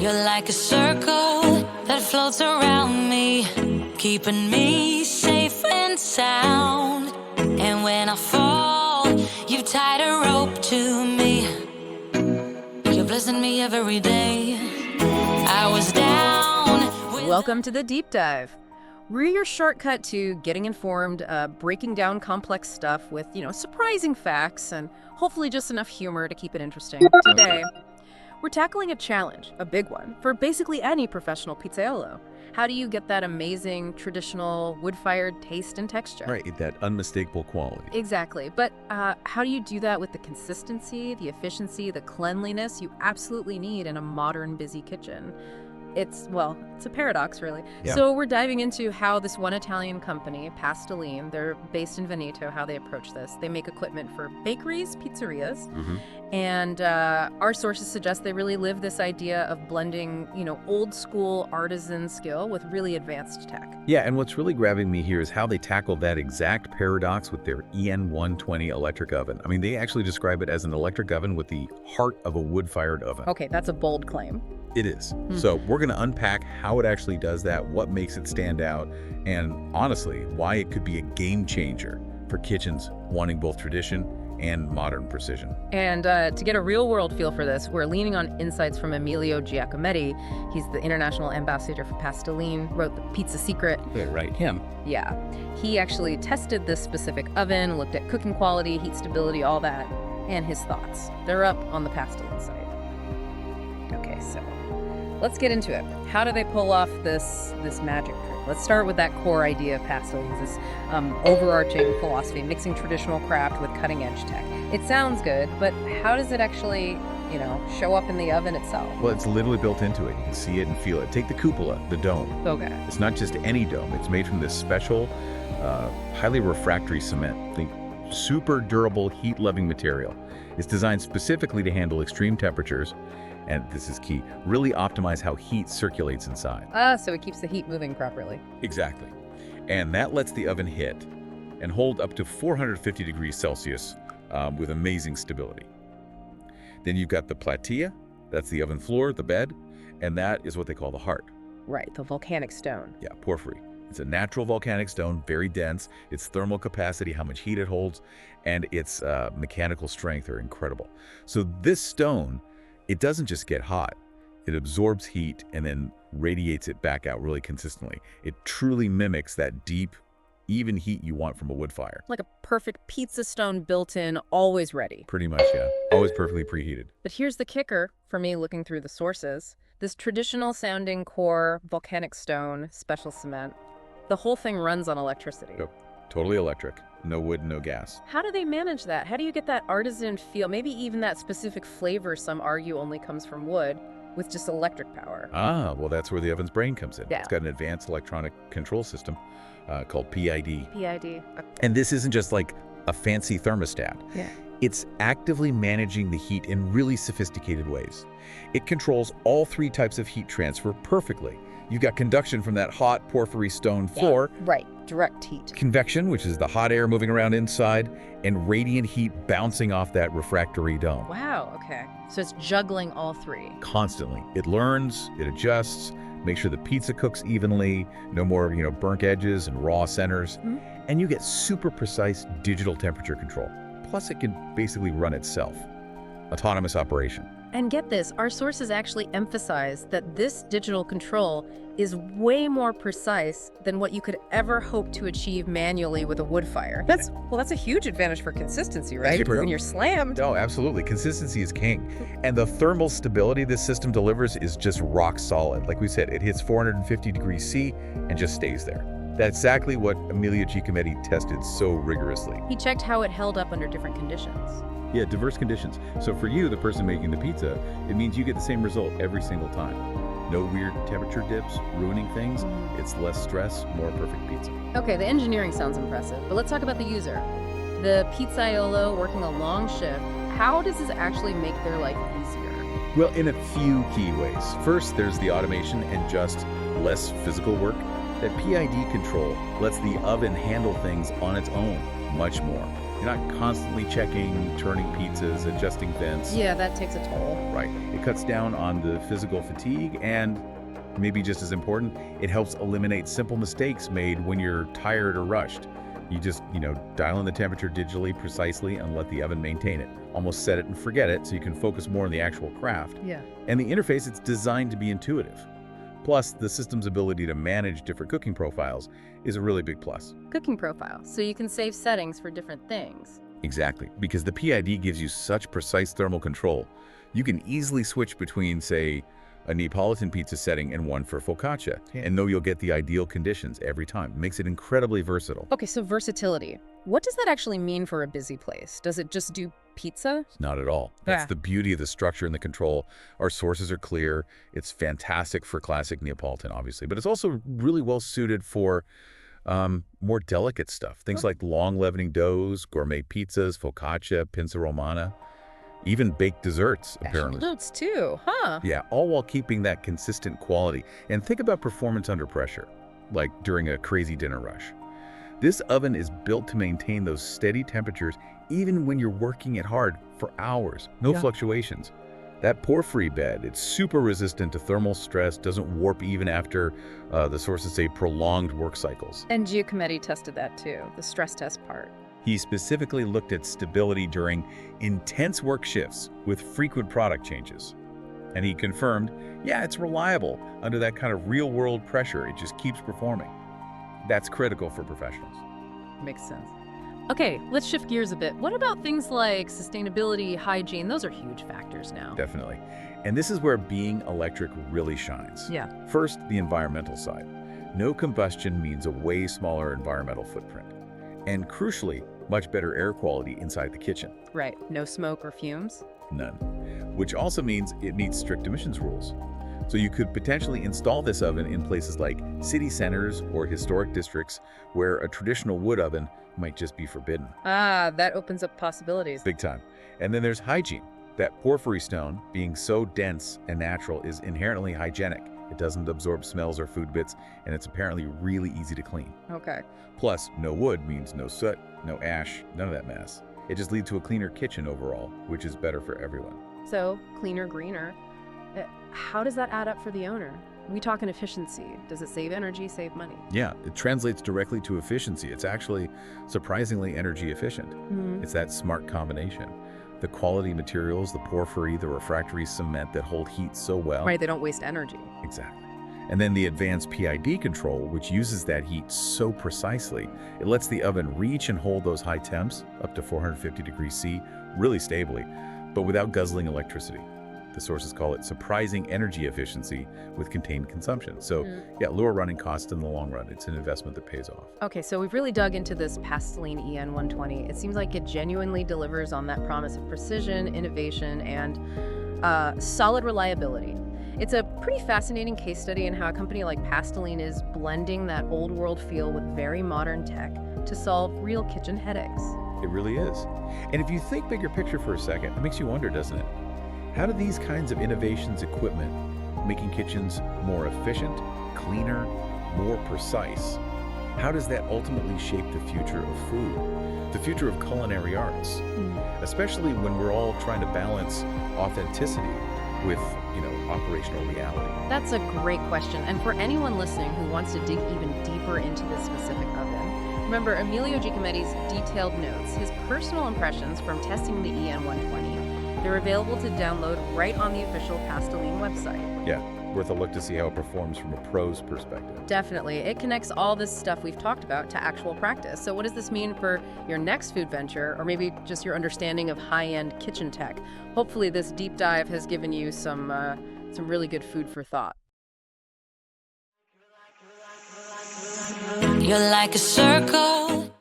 You're like a circle that floats around me, keeping me safe and sound. And when I fall, you tied a rope to me. You're blessing me every day. I was down. Welcome to the Deep Dive. We're your shortcut to getting informed, breaking down complex stuff with, surprising facts and hopefully just enough humor to keep it interesting. Today, we're tackling a challenge, a big one, for basically any professional pizzaiolo. How do you get that amazing, traditional, wood-fired taste and texture? Right, that unmistakable quality. Exactly. But how do you do that with the consistency, the efficiency, the cleanliness you absolutely need in a modern, busy kitchen? It's a paradox, really. Yeah. So we're diving into how this one Italian company, Pastaline, they're based in Veneto, how they approach this. They make equipment for bakeries, pizzerias, and our sources suggest they really live this idea of blending, old school artisan skill with really advanced tech. Yeah, and what's really grabbing me here is how they tackle that exact paradox with their EN 120 electric oven. I mean, they actually describe it as an electric oven with the heart of a wood-fired oven. Okay, that's a bold claim. It is. So we're going to unpack how it actually does that, what makes it stand out, and honestly, why it could be a game changer for kitchens wanting both tradition and modern precision. And to get a real-world feel for this, we're leaning on insights from Emilio Giacometti. He's the international ambassador for Pastaline, wrote The Pizza Secret. Right, him. Yeah. He actually tested this specific oven, looked at cooking quality, heat stability, all that, and his thoughts. They're up on the Pastaline site. Okay, so let's get into it. How do they pull off this magic trick? Let's start with that core idea of Pastaline's, this overarching philosophy, mixing traditional craft with cutting-edge tech. It sounds good, but how does it actually, show up in the oven itself? Well, it's literally built into it. You can see it and feel it. Take the cupola, the dome. Okay. It's not just any dome. It's made from this special, highly refractory cement. Think super durable, heat-loving material. It's designed specifically to handle extreme temperatures, and this is key, really optimize how heat circulates inside. So it keeps the heat moving properly. Exactly. And that lets the oven hit and hold up to 450 degrees Celsius with amazing stability. Then you've got the platea, that's the oven floor, the bed, and that is what they call the heart. Right, the volcanic stone. Yeah, porphyry. It's a natural volcanic stone, very dense. Its thermal capacity, how much heat it holds, and its mechanical strength are incredible. So this stone, it doesn't just get hot. It absorbs heat and then radiates it back out really consistently. It truly mimics that deep, even heat you want from a wood fire. Like a perfect pizza stone built in, always ready. Pretty much, yeah. Always perfectly preheated. But here's the kicker for me looking through the sources. This traditional sounding core, volcanic stone, special cement, the whole thing runs on electricity. Yep. Totally electric. No wood, no gas. How do they manage that? How do you get that artisan feel, maybe even that specific flavor some argue only comes from wood, with just electric power? Well, that's where the oven's brain comes in. Yeah. It's got an advanced electronic control system called PID. PID. And this isn't just like a fancy thermostat. Yeah. It's actively managing the heat in really sophisticated ways. It controls all three types of heat transfer perfectly. You've got conduction from that hot porphyry stone floor. Yeah, right, direct heat. Convection, which is the hot air moving around inside, and radiant heat bouncing off that refractory dome. Wow, okay. So it's juggling all three. Constantly. It learns, it adjusts, makes sure the pizza cooks evenly, no more, burnt edges and raw centers. And you get super precise digital temperature control. Plus, it can basically run itself. Autonomous operation. And get this, our sources actually emphasize that this digital control is way more precise than what you could ever hope to achieve manually with a wood fire. That's a huge advantage for consistency, right? When you're slammed. Oh, absolutely. Consistency is king. And the thermal stability this system delivers is just rock solid. Like we said, it hits 450 degrees C and just stays there. That's exactly what Emilio Giacometti tested so rigorously. He checked how it held up under different conditions. Yeah, diverse conditions. So for you, the person making the pizza, it means you get the same result every single time. No weird temperature dips, ruining things. It's less stress, more perfect pizza. Okay, the engineering sounds impressive, but let's talk about the user. The pizzaiolo working a long shift, how does this actually make their life easier? Well, in a few key ways. First, there's the automation and just less physical work. That PID control lets the oven handle things on its own much more. You're not constantly checking, turning pizzas, adjusting vents. Yeah, that takes a toll. Right. It cuts down on the physical fatigue and, maybe just as important, it helps eliminate simple mistakes made when you're tired or rushed. You just, dial in the temperature digitally, precisely, and let the oven maintain it. Almost set it and forget it so you can focus more on the actual craft. Yeah. And the interface, it's designed to be intuitive. Plus, the system's ability to manage different cooking profiles is a really big plus. Cooking profile, so you can save settings for different things. Exactly, because the PID gives you such precise thermal control. You can easily switch between, say, a Neapolitan pizza setting and one for focaccia, and know you'll get the ideal conditions every time. Makes it incredibly versatile. Okay, so versatility. What does that actually mean for a busy place? Does it just do pizza? Not at all. That's Yeah. the beauty of the structure and the control. Our sources are clear. It's fantastic for classic Neapolitan, obviously, but it's also really well suited for more delicate stuff. Things like long leavening doughs, gourmet pizzas, focaccia, pinza romana, even baked desserts, apparently. Notes too, huh? Yeah, all while keeping that consistent quality. And think about performance under pressure, like during a crazy dinner rush. This oven is built to maintain those steady temperatures even when you're working it hard for hours. No fluctuations. That porphyry bed, it's super resistant to thermal stress, doesn't warp even after the sources say prolonged work cycles. And Giacometti tested that too, the stress test part. He specifically looked at stability during intense work shifts with frequent product changes. And he confirmed, yeah, it's reliable under that kind of real-world pressure. It just keeps performing. That's critical for professionals. Makes sense. Okay, let's shift gears a bit. What about things like sustainability, hygiene? Those are huge factors now. Definitely. And this is where being electric really shines. Yeah. First, the environmental side. No combustion means a way smaller environmental footprint. And crucially, much better air quality inside the kitchen. Right. No smoke or fumes? None. Which also means it meets strict emissions rules. So you could potentially install this oven in places like city centers or historic districts where a traditional wood oven might just be forbidden. Ah, that opens up possibilities. Big time. And then there's hygiene. That porphyry stone, being so dense and natural, is inherently hygienic. It doesn't absorb smells or food bits, and it's apparently really easy to clean. Okay. Plus, no wood means no soot, no ash, none of that mess. It just leads to a cleaner kitchen overall, which is better for everyone. So, cleaner, greener. How does that add up for the owner? We talking efficiency. Does it save energy, save money? Yeah, it translates directly to efficiency. It's actually surprisingly energy efficient. It's that smart combination. The quality materials, the porphyry, the refractory cement that hold heat so well. Right, they don't waste energy. Exactly. And then the advanced PID control, which uses that heat so precisely. It lets the oven reach and hold those high temps, up to 450 degrees C, really stably, but without guzzling electricity. The sources call it surprising energy efficiency with contained consumption. So yeah, lower running costs in the long run. It's an investment that pays off. Okay, so we've really dug into this Pastaline EN 120. It seems like it genuinely delivers on that promise of precision, innovation, and solid reliability. It's a pretty fascinating case study in how a company like Pastaline is blending that old world feel with very modern tech to solve real kitchen headaches. It really is. And if you think bigger picture for a second, it makes you wonder, doesn't it? How do these kinds of innovations, equipment, making kitchens more efficient, cleaner, more precise, how does that ultimately shape the future of food, the future of culinary arts, especially when we're all trying to balance authenticity with, operational reality? That's a great question. And for anyone listening who wants to dig even deeper into this specific oven, remember Emilio Giacometti's detailed notes, his personal impressions from testing the EN 120. They're available to download right on the official Pastaline website. Yeah, worth a look to see how it performs from a pro's perspective. Definitely. It connects all this stuff we've talked about to actual practice. So what does this mean for your next food venture, or maybe just your understanding of high-end kitchen tech? Hopefully this deep dive has given you some really good food for thought. You're like a circle